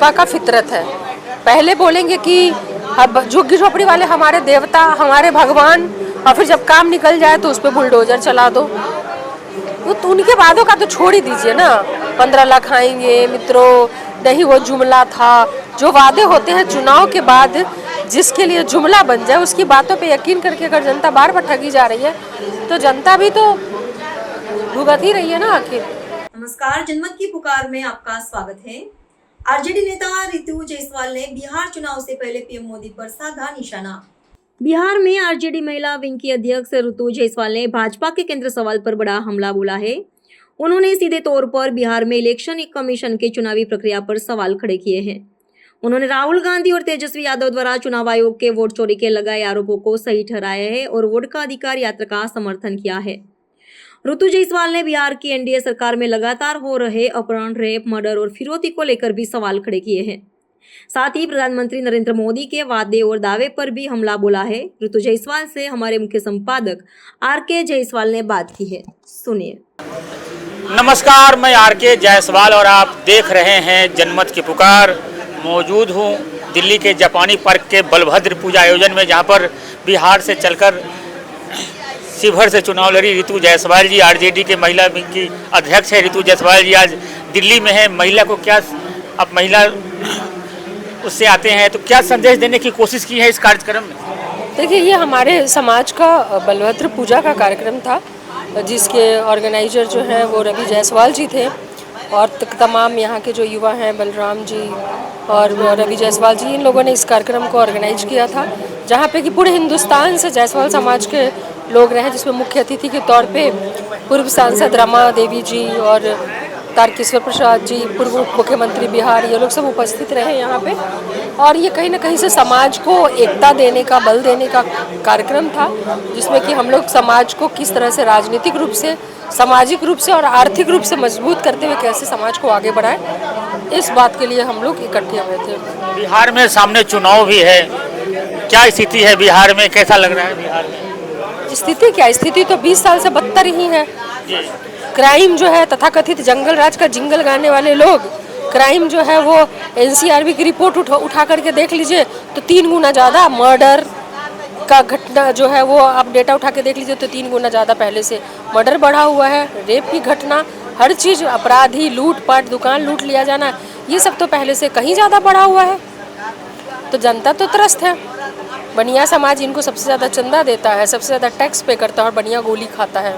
भाजपा का फितरत है। पहले बोलेंगे कि झुग्गी झोपड़ी वाले हमारे देवता, हमारे भगवान, और फिर जब काम निकल जाए तो उस पर बुलडोजर चला दो। तो उनके वादों का तो छोड़ ही दीजिए ना। 15 लाख आएंगे मित्रों, नहीं वो जुमला था। जो वादे होते हैं चुनाव के बाद, जिसके लिए जुमला बन जाए, उसकी बातों पे यकीन करके अगर जनता बार बार ठगी जा रही है तो जनता भी तो भुगत ही रही है ना आखिर। नमस्कार, जनमत की पुकार में आपका स्वागत है। आरजेडी नेता रितु जायसवाल ने बिहार चुनाव से पहले पीएम मोदी पर साधा निशाना। बिहार में आरजेडी महिला विंग की अध्यक्ष रितु जायसवाल ने भाजपा के केंद्र सवाल पर बड़ा हमला बोला है। उन्होंने सीधे तौर पर बिहार में इलेक्शन कमीशन के चुनावी प्रक्रिया पर सवाल खड़े किए हैं। उन्होंने राहुल गांधी और तेजस्वी यादव द्वारा चुनाव आयोग के वोट चोरी के लगाए आरोपों को सही ठहराया है और वोट का अधिकार यात्रा का समर्थन किया है। रितु जायसवाल ने बिहार की एनडीए सरकार में लगातार हो रहे अपहरण, रेप, मर्डर और फिरौती को लेकर भी सवाल खड़े किए हैं। साथ ही प्रधानमंत्री नरेंद्र मोदी के वादे और दावे पर भी हमला बोला है। रितु जायसवाल से हमारे मुख्य संपादक आर.के. जायसवाल ने बात की है, सुनिए। नमस्कार, मैं आर.के. जायसवाल और आप देख रहे हैं जनमत की पुकार। मौजूद हूँ दिल्ली के जापानी पार्क के बलभद्र पूजा आयोजन में, जहाँ पर बिहार से चलकर शिवहर से चुनाव लड़ी रितु जायसवाल जी, आरजेडी के महिला विंग की अध्यक्ष है रितु जायसवाल जी, आज दिल्ली में है। महिला को क्या, अब महिला उससे आते हैं तो क्या संदेश देने की कोशिश की है इस कार्यक्रम में? देखिए, ये हमारे समाज का बलभद्र पूजा का कार्यक्रम था, जिसके ऑर्गेनाइजर जो हैं वो रवि जायसवाल जी थे, और तमाम यहाँ के जो युवा हैं, बलराम जी और रवि जायसवाल जी, इन लोगों ने इस कार्यक्रम को ऑर्गेनाइज किया था, जहाँ पे कि पूरे हिंदुस्तान से जायसवाल समाज के लोग रहे, जिसमें मुख्य अतिथि के तौर पे पूर्व सांसद रमा देवी जी और तारकेश्वर प्रसाद जी, पूर्व मुख्यमंत्री बिहार, ये लोग सब उपस्थित रहे यहाँ पे। और ये कहीं ना कहीं से समाज को एकता देने का, बल देने का कार्यक्रम था, जिसमें कि हम लोग समाज को किस तरह से राजनीतिक रूप से, सामाजिक रूप से और आर्थिक रूप से मजबूत करते हुए कैसे समाज को आगे बढ़ाएं, इस बात के लिए हम लोग इकट्ठे हुए थे। बिहार में सामने चुनाव भी है, क्या स्थिति है बिहार में, कैसा लग रहा है बिहार में? स्थिति क्या, स्थिति तो 20 साल से बदतर ही है। क्राइम जो है, तथाकथित जंगल राज का जिंगल गाने वाले लोग, क्राइम जो है वो एनसीआरबी की रिपोर्ट उठा करके देख लीजिए तो 3 गुना ज़्यादा मर्डर का घटना जो है वो आप डेटा उठा के देख लीजिए तो 3 गुना ज़्यादा पहले से मर्डर बढ़ा हुआ है। रेप की घटना, हर चीज़, अपराधी, लूटपाट, दुकान लूट लिया जाना, ये सब तो पहले से कहीं ज़्यादा बढ़ा हुआ है। तो जनता तो त्रस्त है। बनिया समाज इनको सबसे ज़्यादा चंदा देता है, सबसे ज़्यादा टैक्स पे करता है और बनिया गोली खाता है।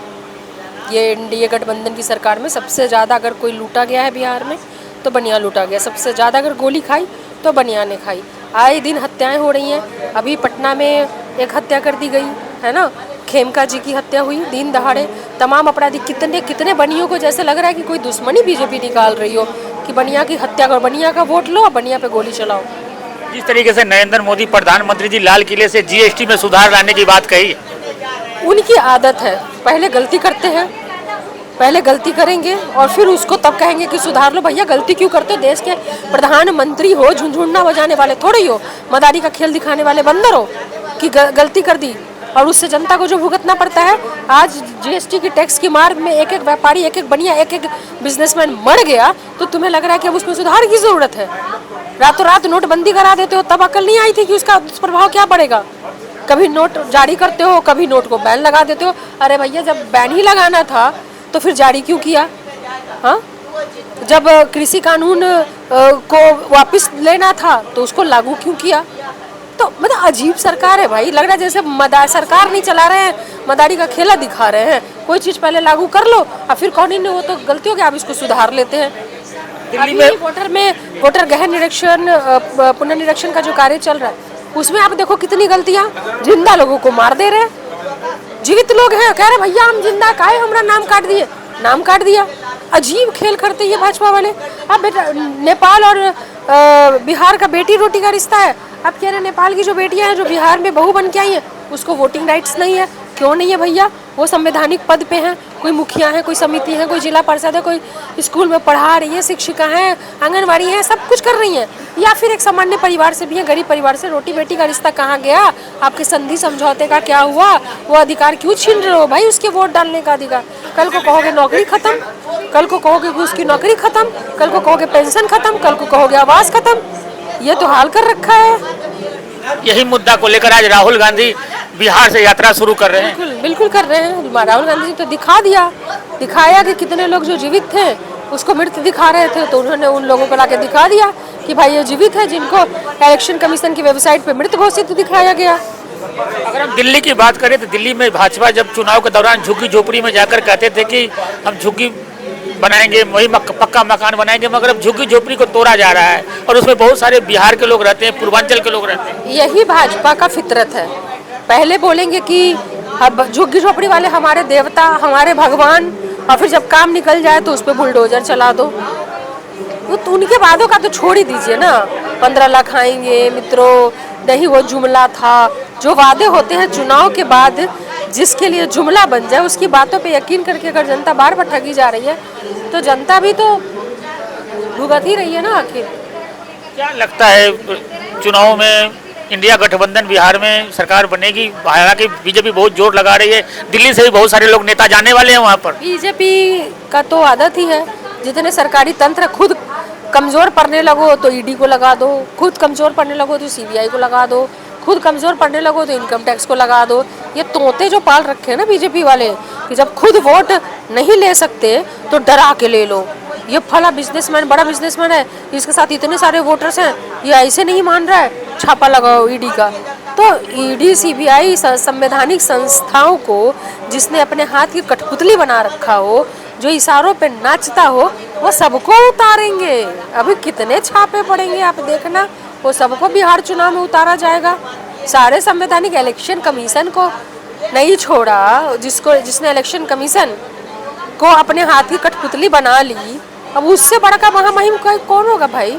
ये एनडीए गठबंधन की सरकार में सबसे ज़्यादा अगर कोई लूटा गया है बिहार में तो बनिया लूटा गया, सबसे ज़्यादा अगर गोली खाई तो बनिया ने खाई। आए दिन हत्याएं हो रही हैं। अभी पटना में एक हत्या कर दी गई है ना, खेमका जी की हत्या हुई दिन दहाड़े। तमाम अपराधी, कितने कितने बनियों को जैसे लग रहा है कि कोई दुश्मनी बीजेपी निकाल रही हो कि बनिया की हत्या करो, बनिया का वोट लो और बनिया पे गोली चलाओ। जिस तरीके से नरेंद्र मोदी प्रधानमंत्री जी लाल किले से जीएसटी में सुधार लाने की बात कही, उनकी आदत है, पहले गलती करते हैं, पहले गलती करेंगे और फिर उसको तब कहेंगे कि सुधार लो। भैया गलती क्यों करते हो? देश के प्रधानमंत्री हो, झुंझुन्ना बजाने वाले थोड़े ही हो, मदारी का खेल दिखाने वाले बंदर हो कि गलती कर दी और उससे जनता को जो भुगतना पड़ता है। आज जीएसटी की टैक्स की मार में एक एक व्यापारी, एक एक बनिया, एक एक बिजनेसमैन मर गया, तो तुम्हें लग रहा है कि अब उसमें सुधार की जरूरत है। रातों रात नोटबंदी करा देते हो, तब अकल नहीं आई थी कि उसका प्रभाव क्या पड़ेगा। कभी नोट जारी करते हो, कभी नोट को बैन लगा देते हो। अरे भैया, जब बैन ही लगाना था तो फिर जारी क्यों किया? हाँ, जब कृषि कानून को वापस लेना था तो उसको लागू क्यों किया? तो मतलब अजीब सरकार है भाई। लग रहा है जैसे सरकार नहीं चला रहे हैं, मदारी का खेला दिखा रहे हैं। कोई चीज़ पहले लागू कर लो और फिर कौन ही नहीं, वो तो गलती हो गया, आप इसको सुधार लेते हैं। दिल्ली में वोटर गहन निरीक्षण, पुनर्निरीक्षण का जो कार्य चल रहा है, उसमें आप देखो कितनी गलतियाँ। जिंदा लोगों को मार दे रहे हैं, जीवित लोग हैं, कह रहे भैया हम जिंदा, काहे हमारा नाम काट दिए, नाम काट दिया। अजीब खेल करते हैं भाजपा वाले। अब बेटा, नेपाल और बिहार का बेटी रोटी का रिश्ता है। अब कह रहे नेपाल की जो बेटियां हैं, जो बिहार में बहू बन के आई हैं, उसको वोटिंग राइट्स नहीं है। क्यों नहीं है भैया? वो संवैधानिक पद पे हैं, कोई मुखिया है, कोई समिति है, कोई जिला परिषद है, कोई स्कूल में पढ़ा रही है, शिक्षिका हैं, आंगनबाड़ी हैं, सब कुछ कर रही हैं। या फिर एक सामान्य परिवार से भी है, गरीब परिवार से। रोटी बेटी का रिश्ता कहाँ गया? आपके संधि समझौते का क्या हुआ? वो अधिकार क्यों छीन रहे हो भाई, उसके वोट डालने का अधिकार? कल को कहोगे नौकरी खत्म, कल को कहोगे कि उसकी नौकरी खत्म, कल को कहोगे पेंशन खत्म, कल को कहोगे आवास खत्म। ये तो हाल कर रखा है। यही मुद्दा को लेकर आज राहुल गांधी बिहार से यात्रा शुरू कर रहे हैं। बिल्कुल बिल्कुल कर रहे हैं। राहुल गांधी जी तो दिखाया कि कितने लोग जो जीवित थे उसको मृत दिखा रहे थे, तो उन्होंने उन लोगों को लाके दिखा दिया कि भाई ये जीवित है, जिनको इलेक्शन कमीशन की वेबसाइट पे मृत घोषित दिखाया गया। अगर हम दिल्ली की बात करें तो दिल्ली में भाजपा जब चुनाव के दौरान झुग्गी झोपड़ी में जाकर कहते थे कि हम झुग्गी बनाएंगे, वही पक्का मकान बनाएंगे, मगर अब झुग्गी झोपड़ी को तोड़ा जा रहा है और उसमें बहुत सारे बिहार के लोग रहते हैं, पूर्वांचल के लोग रहते हैं। यही भाजपा का फितरत है। पहले बोलेंगे कि अब झुग्गी झोपड़ी वाले हमारे देवता, हमारे भगवान, और फिर जब काम निकल जाए तो उस पर बुलडोजर चला दो। तो उनके वादों का तो छोड़ ही दीजिए ना। 15 लाख आएंगे मित्रों, नहीं वो जुमला था। जो वादे होते हैं चुनाव के बाद, जिसके लिए जुमला बन जाए, उसकी बातों पे यकीन करके अगर जनता बार बार ठगी जा रही है तो जनता भी तो भुगत ही रही है ना आखिर। क्या लगता है चुनाव में इंडिया गठबंधन बिहार में सरकार बनेगी? हालांकि बीजेपी बहुत जोर लगा रही है, दिल्ली से भी बहुत सारे लोग नेता जाने वाले हैं वहाँ पर। बीजेपी का तो आदत ही है, जितने सरकारी तंत्र खुद कमजोर पड़ने लगो तो ईडी को लगा दो, खुद कमजोर पड़ने लगो तो सीबीआई को लगा दो, खुद कमजोर पड़ने लगो तो इनकम टैक्स को लगा दो। ये तोते जो पाल रखे हैं ना बीजेपी वाले, कि जब खुद वोट नहीं ले सकते तो डरा के ले लो। ये फला बिजनेसमैन, बड़ा बिजनेसमैन है, इसके साथ इतने सारे वोटर्स हैं, ये ऐसे नहीं मान रहा है, छापा लगाओ ईडी का। तो ईडी सीबीआई संवैधानिक संस्थाओं को जिसने अपने हाथ की कठपुतली बना रखा हो, जो इशारों पे नाचता हो, वो सबको उतारेंगे। अभी कितने छापे पड़ेंगे आप देखना, वो सबको बिहार चुनाव में उतारा जाएगा। सारे संवैधानिक इलेक्शन कमीशन को नहीं छोड़ा, जिसने इलेक्शन कमीशन को अपने हाथ की कठपुतली बना ली, अब उससे बड़ा का महामहिम कौन होगा भाई?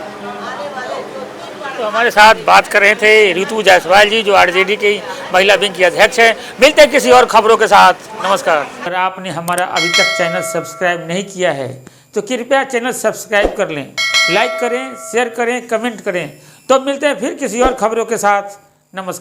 तो हमारे साथ बात कर रहे थे रितु जायसवाल जी, जो आरजेडी की महिला विंग की अध्यक्ष है। मिलते हैं किसी और खबरों के साथ। नमस्कार। अगर आपने हमारा अभी तक चैनल सब्सक्राइब नहीं किया है तो कृपया चैनल सब्सक्राइब कर लें, लाइक करें, शेयर करें, कमेंट करें। तो मिलते हैं फिर किसी और खबरों के साथ। नमस्कार।